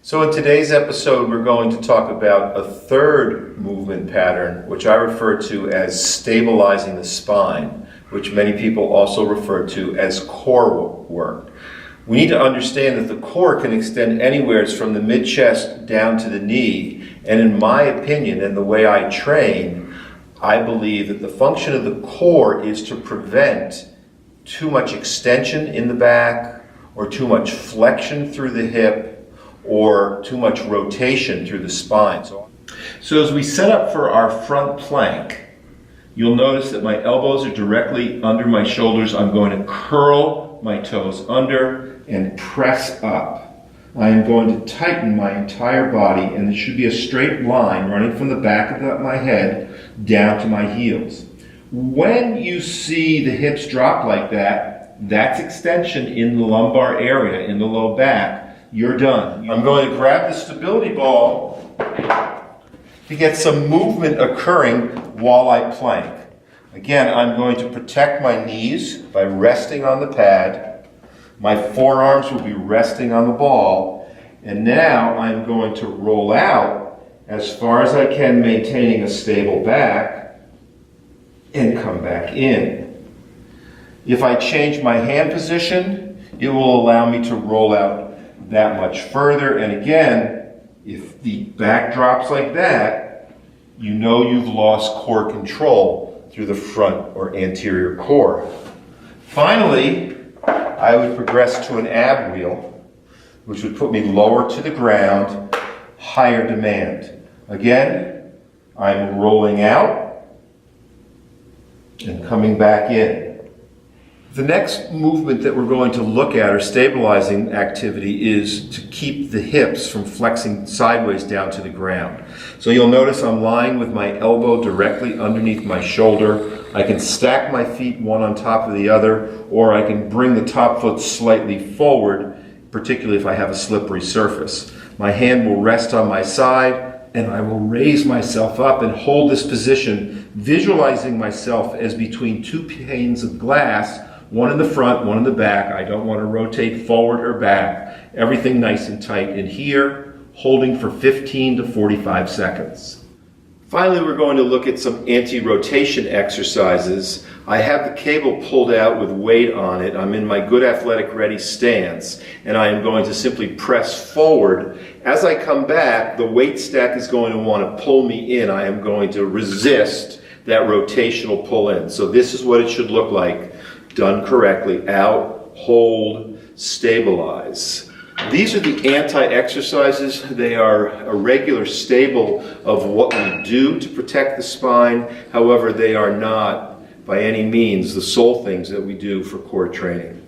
So in today's episode, we're going to talk about a third movement pattern, which I refer to as stabilizing the spine, which many people also refer to as core work. We need to understand that the core can extend anywhere from the mid-chest down to the knee, and in my opinion, and the way I train, I believe that the function of the core is to prevent too much extension in the back, or too much flexion through the hip, or too much rotation through the spine. So as we set up for our front plank, you'll notice that my elbows are directly under my shoulders. I'm going to curl my toes under and press up. I am going to tighten my entire body, and it should be a straight line running from the back of my head down to my heels. When you see the hips drop like that, that's extension in the lumbar area, in the low back. You're done. I'm going to grab the stability ball to get some movement occurring while I plank. Again, I'm going to protect my knees by resting on the pad. My forearms will be resting on the ball. And now I'm going to roll out as far as I can, maintaining a stable back, and come back in. If I change my hand position, it will allow me to roll out that much further. And again, if the back drops like that, you know you've lost core control through the front or anterior core. Finally, I would progress to an ab wheel, which would put me lower to the ground, higher demand. Again, I'm rolling out and coming back in. The next movement that we're going to look at, or stabilizing activity, is to keep the hips from flexing sideways down to the ground. So you'll notice I'm lying with my elbow directly underneath my shoulder. I can stack my feet one on top of the other, or I can bring the top foot slightly forward, particularly if I have a slippery surface. My hand will rest on my side, and I will raise myself up and hold this position, visualizing myself as between two panes of glass, one in the front, one in the back. I don't want to rotate forward or back. Everything nice and tight in here, holding for 15 to 45 seconds. Finally, we're going to look at some anti-rotation exercises. I have the cable pulled out with weight on it. I'm in my good athletic ready stance, and I am going to simply press forward. As I come back, the weight stack is going to want to pull me in. I am going to resist that rotational pull in. So this is what it should look like, done correctly. Out, hold, stabilize. These are the anti-exercises. They are a regular staple of what we do to protect the spine. However, they are not by any means the sole things that we do for core training.